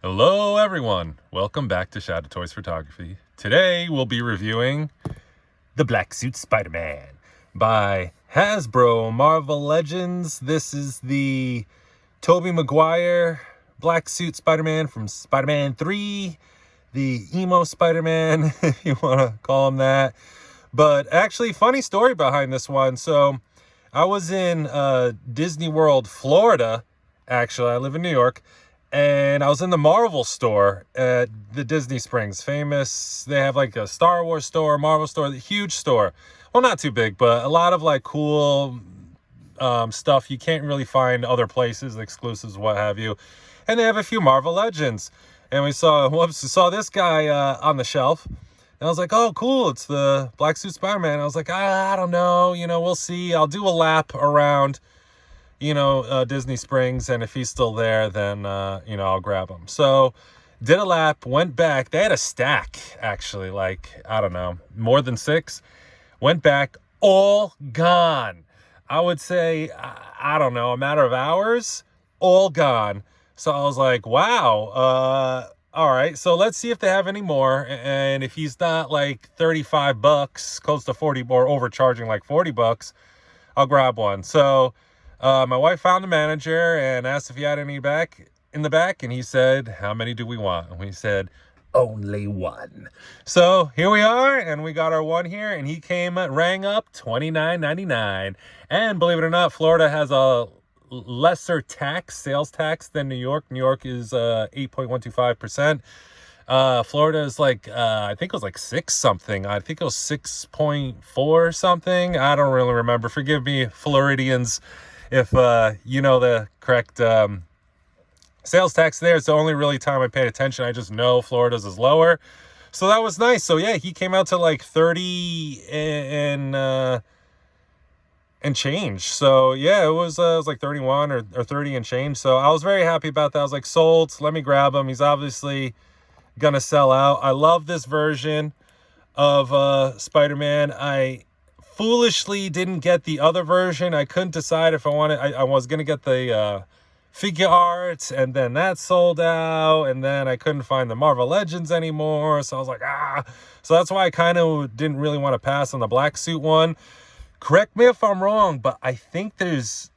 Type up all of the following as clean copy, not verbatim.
Hello everyone, welcome back to Shadowtoys Photography. Today we'll be reviewing The Black Suit Spider-Man by Hasbro Marvel Legends. This is the Tobey Maguire Black Suit Spider-Man from Spider-Man 3, the emo Spider-Man, if you want to call him that. But actually, funny story behind this one. So I was in Disney World, Florida. Actually, I live in New York. And I was in the Marvel store at the Disney Springs. Famous, they have like a Star Wars store, Marvel store, the huge store. Well, not too big, but a lot of like cool stuff you can't really find other places, exclusives, what have you. And they have a few Marvel Legends. And we saw this guy on the shelf. And I was like, oh, cool, it's the Black Suit Spider-Man. I was like, I don't know, we'll see. I'll do a lap around Disney Springs, and if he's still there, then, I'll grab him. So, did a lap, went back. They had a stack, actually, like, I don't know, more than 6. Went back, all gone. I would say, I don't know, a matter of hours, all gone. So, I was like, wow, all right, so let's see if they have any more. And if he's not, like, $35, close to 40, or overcharging, like, $40, I'll grab one. So, my wife found the manager and asked if he had any in the back, and he said, how many do we want? And we said, only one. So here we are, and we got our one here, and he rang up $29.99. And believe it or not, Florida has a lesser sales tax than New York. New York is 8.125%. Florida is like, I think it was like 6 something. I think it was 6.4 something. I don't really remember. Forgive me, Floridians, if the correct sales tax there. It's the only really time I paid attention. I just know Florida's is lower. So that was nice. So yeah, he came out to like 30 and change. So yeah, it was like 31 or 30 and change. So I was very happy about that. I was like, sold, let me grab him. He's obviously gonna sell out. I love this version of Spider-Man. I foolishly didn't get the other version. I couldn't decide if I wanted. I was gonna get the figure art, and then that sold out, and then I couldn't find the Marvel Legends anymore. So I was like, So that's why I kind of didn't really want to pass on the black suit one. Correct me if I'm wrong, but I think if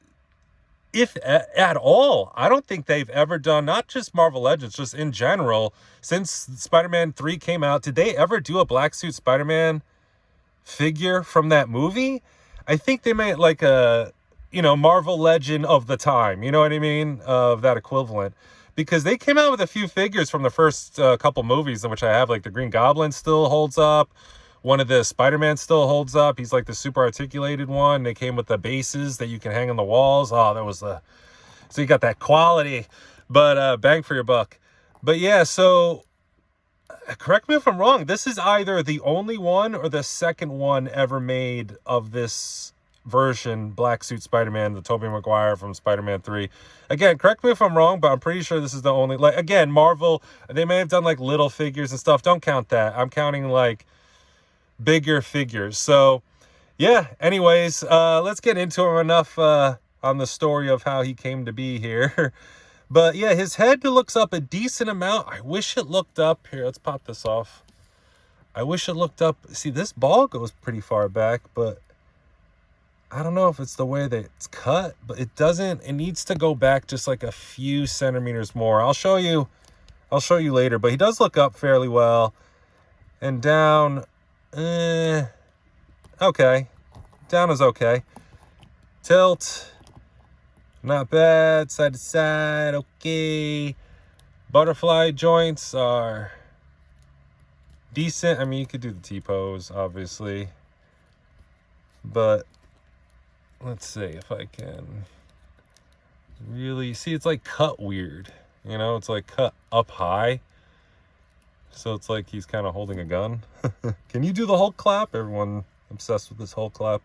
at all, I don't think they've ever done, not just Marvel Legends, just in general, since Spider-Man 3 came out, did they ever do a black suit Spider-Man figure from that movie? I think they made like a Marvel Legend of the time, you know what I mean, of that equivalent, because they came out with a few figures from the first couple movies, in which I have, like the Green Goblin still holds up, one of the Spider-Man still holds up. He's like the super articulated one. They came with the bases that you can hang on the walls. That was so you got that quality, but bang for your buck. But yeah, so correct me if I'm wrong, this is either the only one or the second one ever made of this version, Black Suit Spider-Man, the Tobey Maguire from Spider-Man 3. Again, correct me if I'm wrong, but I'm pretty sure this is the only, like, again, Marvel, they may have done like little figures and stuff. Don't count that. I'm counting like bigger figures. So yeah, anyways, let's get into him. Enough on the story of how he came to be here. But yeah, his head looks up a decent amount. I wish it looked up. Here, let's pop this off. I wish it looked up. See, this ball goes pretty far back, but I don't know if it's the way that it's cut, but it doesn't. It needs to go back just like a few centimeters more. I'll show you later, but he does look up fairly well. And down, okay. Down is okay. Tilt, not bad. Side to side, okay. Butterfly joints are decent. I mean, you could do the T-pose, obviously. But let's see if I can really see. It's like cut weird. It's like cut up high. So it's like he's kind of holding a gun. Can you do the Hulk clap? Everyone obsessed with this Hulk clap.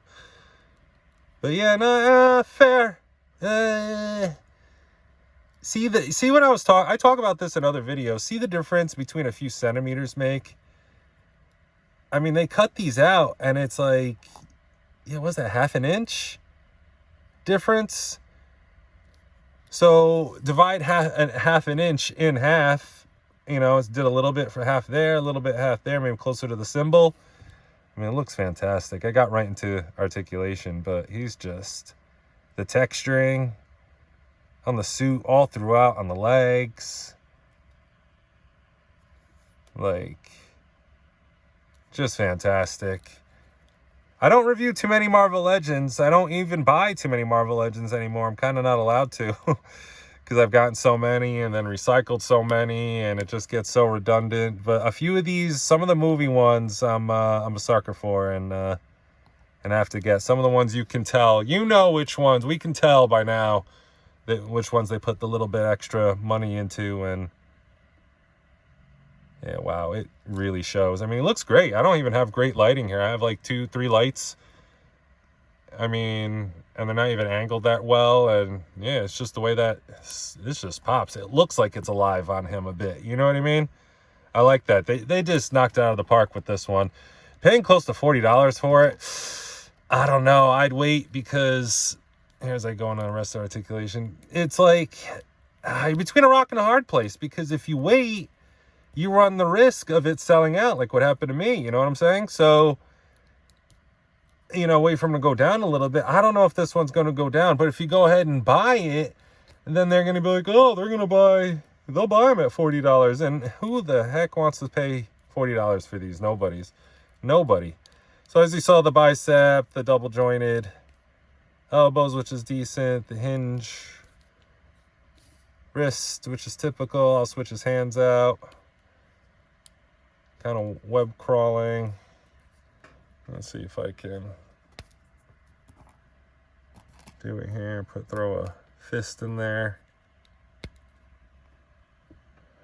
But yeah, no, fair. See when I talk about this in other videos. See the difference between a few centimeters make? I mean, they cut these out, and it's like, yeah, what's that, half an inch difference? So divide half an inch in half, you know, it did a little bit for half there, a little bit half there, maybe closer to the symbol. I mean, it looks fantastic. I got right into articulation, but he's just, the texturing on the suit all throughout, on the legs, like, just fantastic. I don't review too many Marvel Legends. I don't even buy too many Marvel Legends anymore. I'm kind of not allowed to because I've gotten so many and then recycled so many, and it just gets so redundant. But a few of these, some of the movie ones, I'm a sucker for, and I have to get. Some of the ones you can tell, you know which ones. We can tell by now that which ones they put the little bit extra money into, and yeah, wow, it really shows. I mean, it looks great. I don't even have great lighting here. I have like 2-3 lights. I mean, and they're not even angled that well. And yeah, it's just the way that this just pops. It looks like it's alive on him a bit. You know what I mean? I like that. They just knocked it out of the park with this one. Paying close to $40 for it, I don't know. I'd wait, because here's I go on the rest of articulation. It's like between a rock and a hard place, because if you wait, you run the risk of it selling out, like what happened to me. You know what I'm saying? So, you know, wait for them to go down a little bit. I don't know if this one's going to go down, but if you go ahead and buy it, then they're going to be like, oh, they'll buy them at $40. And who the heck wants to pay $40 for these? Nobody. So as you saw, the bicep, the double jointed elbows, which is decent, the hinge, wrist, which is typical. I'll switch his hands out. Kind of web crawling. Let's see if I can do it here. Throw a fist in there.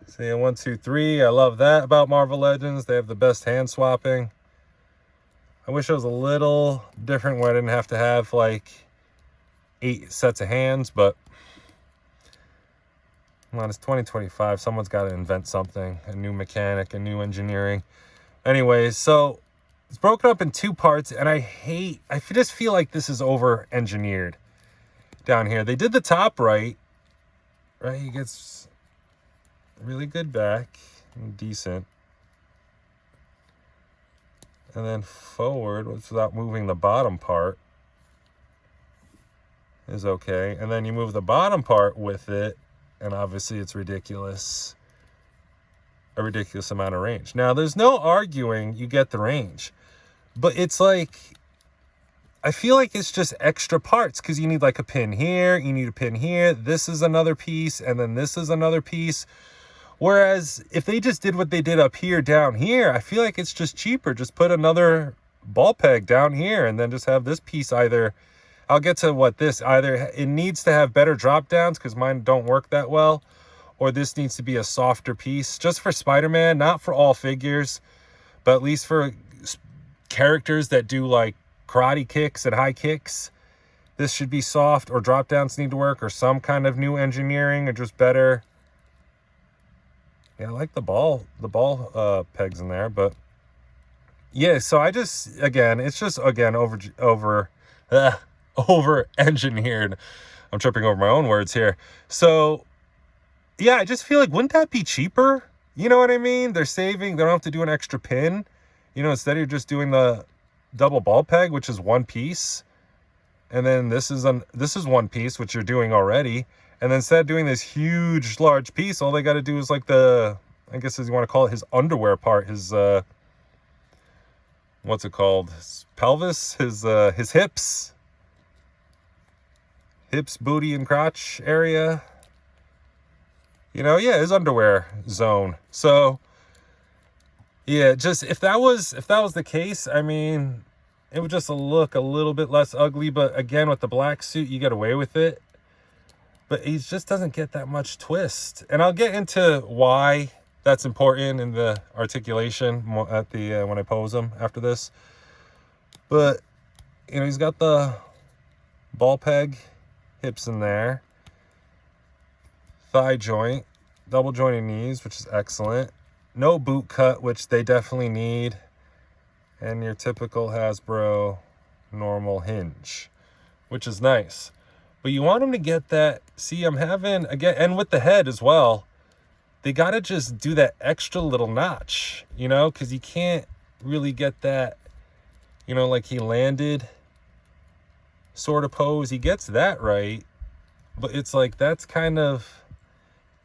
See, 1, 2, 3. I love that about Marvel Legends. They have the best hand swapping. I wish it was a little different where I didn't have to have like 8 sets of hands, but come on, it's 2025. Someone's got to invent something, a new mechanic, a new engineering. Anyways, so it's broken up in 2 parts, and I just feel like this is over-engineered down here. They did the top right? He gets really good back, decent. And then forward, without moving the bottom part, is okay. And then you move the bottom part with it, and obviously it's ridiculous. A ridiculous amount of range. Now, there's no arguing you get the range. But it's like, I feel like it's just extra parts, because you need like a pin here, you need a pin here, this is another piece, and then this is another piece. Whereas if they just did what they did up here, down here, I feel like it's just cheaper. Just put another ball peg down here, and then just have this piece either, I'll get to what this, either it needs to have better drop downs, because mine don't work that well, or this needs to be a softer piece, just for Spider-Man, not for all figures, but at least for characters that do like karate kicks and high kicks. This should be soft, or drop downs need to work, or some kind of new engineering, or just better. Yeah, I like the ball pegs in there, but yeah, so I just, again, it's just, again, over engineered. I'm tripping over my own words here. So yeah, I just feel like, wouldn't that be cheaper? You know what I mean? They're saving, they don't have to do an extra pin. You know, instead of just doing the double ball peg, which is 1 piece. And then this is 1 piece, which you're doing already. And then instead of doing this huge, large piece, all they got to do is like the, I guess as you want to call it, his underwear part, his, what's it called? His pelvis, his hips, booty, and crotch area. You know, yeah, his underwear zone. So, yeah, just if that was the case, I mean, it would just look a little bit less ugly. But again, with the black suit, you get away with it. But he just doesn't get that much twist. And I'll get into why that's important in the articulation at the when I pose him after this. But, you know, he's got the ball peg hips in there. Thigh joint. Double jointed knees, which is excellent. No boot cut, which they definitely need. And your typical Hasbro normal hinge, which is nice. But you want him to get that. See, I'm having, again, and with the head as well, they got to just do that extra little notch, you know, because you can't really get that, you know, like he landed sort of pose. He gets that right, but it's like that's kind of,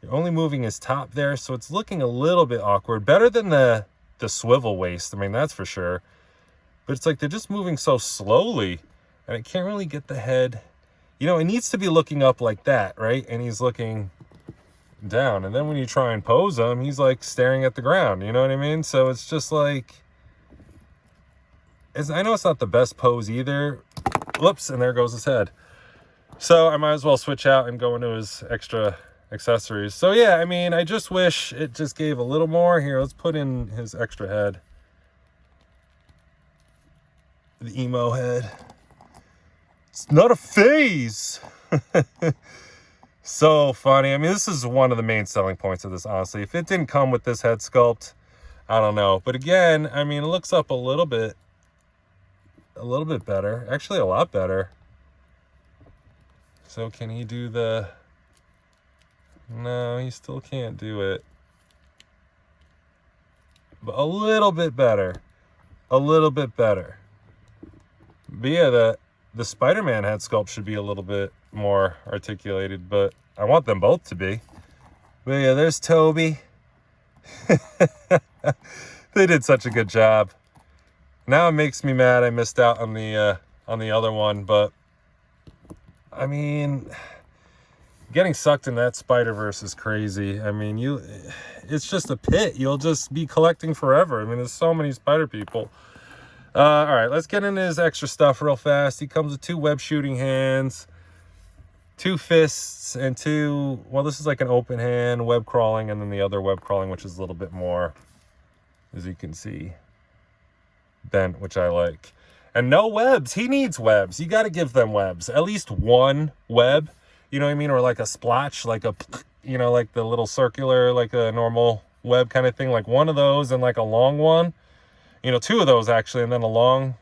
you're only moving his top there, so it's looking a little bit awkward. Better than the swivel waist, I mean, that's for sure. But it's like they're just moving so slowly, and I can't really get the head. You know, it needs to be looking up like that, right? And he's looking down. And then when you try and pose him, he's like staring at the ground. You know what I mean? So it's just like, I know it's not the best pose either. Whoops, and there goes his head. So I might as well switch out and go into his extra accessories. So yeah, I mean, I just wish it just gave a little more. Here, let's put in his extra head. The emo head. It's not a phase. So funny. I mean, this is one of the main selling points of this, honestly. If it didn't come with this head sculpt, I don't know. But again, I mean, it looks up a little bit better. Actually, a lot better. So can he do the... No, he still can't do it. But a little bit better. A little bit better. But yeah, the Spider-Man head sculpt should be a little bit more articulated, but I want them both to be. But yeah, there's Tobey. They did such a good job. Now it makes me mad I missed out on the other one, but I mean, getting sucked in that Spider-Verse is crazy. I mean, it's just a pit. You'll just be collecting forever. I mean, there's so many Spider people. All right, let's get into his extra stuff real fast. He comes with 2 web shooting hands, 2 fists, and 2, well, this is like an open hand, web crawling, and then the other web crawling, which is a little bit more, as you can see, bent, which I like. And no webs. He needs webs. You got to give them webs. At least one web, you know what I mean? Or like a splotch, like a, you know, like the little circular, like a normal web kind of thing. Like one of those and like a long one. You know, 2 of those actually, and then a long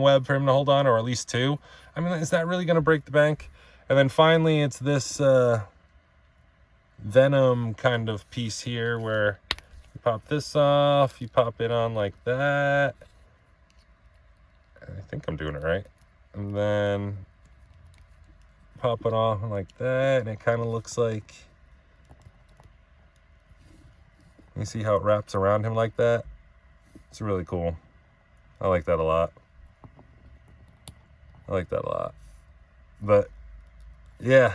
web for him to hold on, or at least 2. I mean, is that really going to break the bank? And then finally, it's this Venom kind of piece here where you pop this off, you pop it on like that. I think I'm doing it right. And then pop it off like that, and it kind of looks like, you see how it wraps around him like that? It's really cool. I like that a lot. But yeah,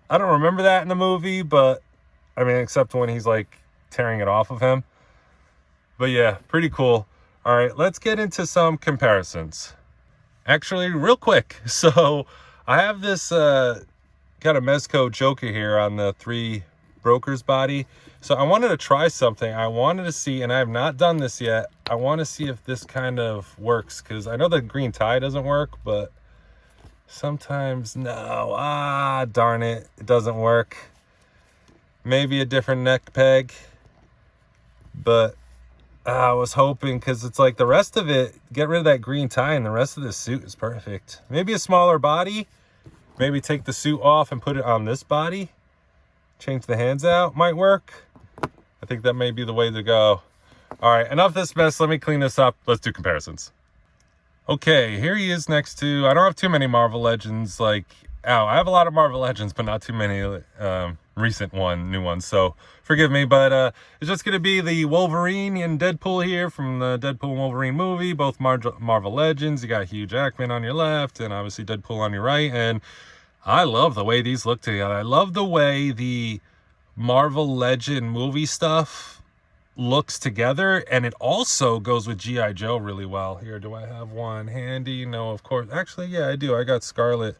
I don't remember that in the movie, but I mean, except when he's like tearing it off of him. But yeah, pretty cool. All right, let's get into some comparisons. Actually, real quick. So I have this kind of Mezco Joker here on the 3 Brokers body. So I wanted to try something. I wanted to see, and I have not done this yet, I want to see if this kind of works, because I know the green tie doesn't work, but sometimes no. Darn it, it doesn't work. Maybe a different neck peg, but I was hoping, because it's like the rest of it, get rid of that green tie and the rest of the suit is perfect. Maybe a smaller body, maybe take the suit off and put it on this body, change the hands out, might work. I think that may be the way to go. All right, enough of this mess. Let me clean this up. Let's do comparisons. Okay, here he is next to, I don't have too many Marvel Legends, like, I have a lot of Marvel Legends, but not too many recent new ones, so forgive me, but it's just going to be the Wolverine and Deadpool here from the Deadpool and Wolverine movie, both Marvel Legends. You got Hugh Jackman on your left, and obviously Deadpool on your right, and I love the way these look together. I love the way the Marvel Legend movie stuff looks together, and it also goes with G.I. Joe really well. Here, do I have one handy? No, of course. Actually, yeah, I do. I got Scarlet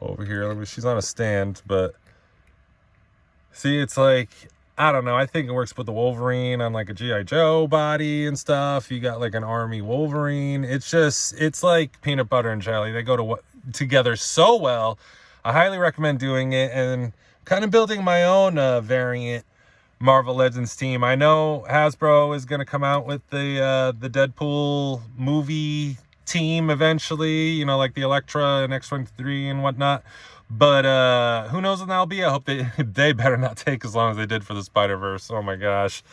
over here. She's on a stand, but see, it's like, I don't know. I think it works with the Wolverine on like a G.I. Joe body and stuff. You got like an army Wolverine. It's like peanut butter and jelly. They go together so well. I highly recommend doing it, and kind of building my own variant Marvel Legends team. I know Hasbro is going to come out with the Deadpool movie team eventually, you know, like the Elektra and X-23 and whatnot. But who knows when that'll be? I hope they better not take as long as they did for the Spider-Verse. Oh my gosh.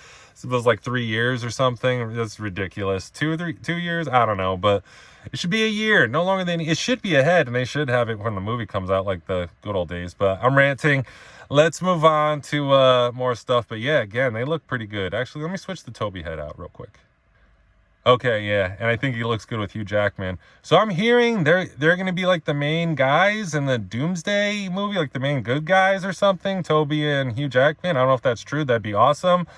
It was like 3 years or something. That's ridiculous. 2 years? I don't know, but it should be a year. No longer than it should be ahead, and they should have it when the movie comes out, like the good old days. But I'm ranting. Let's move on to more stuff. But yeah, again, they look pretty good. Actually, let me switch the Tobey head out real quick. Okay, yeah, and I think he looks good with Hugh Jackman. So I'm hearing they're going to be like the main guys in the Doomsday movie, like the main good guys or something. Tobey and Hugh Jackman. I don't know if that's true. That'd be awesome.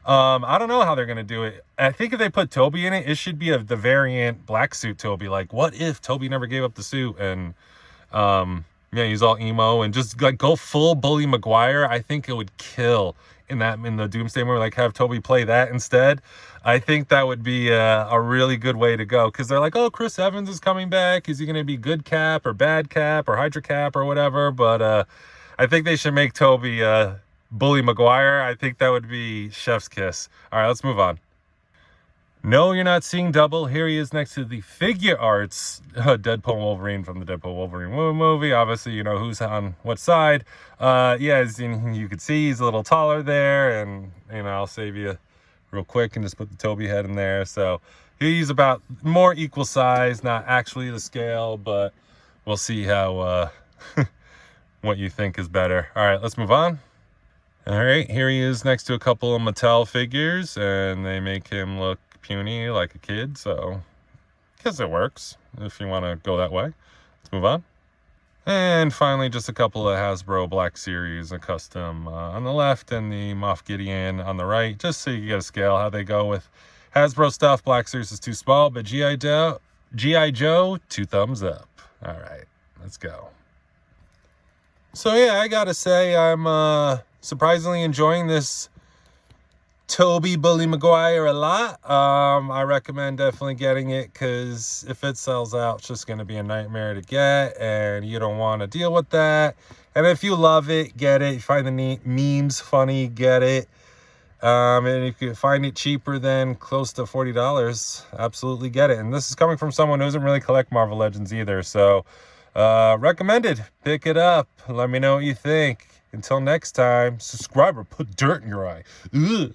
I don't know how they're going to do it. I think if they put Tobey in it, it should be the variant black suit Tobey. Like, what if Tobey never gave up the suit and yeah, he's all emo and just like go full Bully Maguire? I think it would kill in the Doomsday movie. Like have Tobey play that instead. I think that would be a really good way to go, because they're like, oh, Chris Evans is coming back. Is he going to be good Cap or bad Cap or Hydra Cap or whatever? But I think they should make Tobey Bully Maguire. I think that would be chef's kiss. All right, let's move on. No, you're not seeing double. Here he is next to the figure arts Deadpool Wolverine from the Deadpool Wolverine movie. Obviously, you know who's on what side. Yeah, as you can see, he's a little taller there, and you know, I'll save you real quick and just put the Tobey head in there. So he's about more equal size, not actually the scale, but we'll see how what you think is better. All right, let's move on. All right, here he is next to a couple of Mattel figures, and they make him look puny like a kid, so I guess it works if you want to go that way. Let's move on. And finally, just a couple of Hasbro Black Series, a custom on the left and the Moff Gideon on the right, just so you get a scale how they go with Hasbro stuff. Black Series is too small, but G.I. Joe, 2 thumbs up. All right, let's go. So yeah, I gotta say I'm surprisingly enjoying this Tobey Bully Maguire a lot. I recommend definitely getting it, because if it sells out, it's just going to be a nightmare to get, and you don't want to deal with that. And if you love it, get it. You find the memes funny, get it. And if you find it cheaper than close to $40, absolutely get it. And this is coming from someone who doesn't really collect Marvel Legends either, so recommended. Pick it up. Let me know what you think. Until next time, subscribe or put dirt in your eye. Ugh.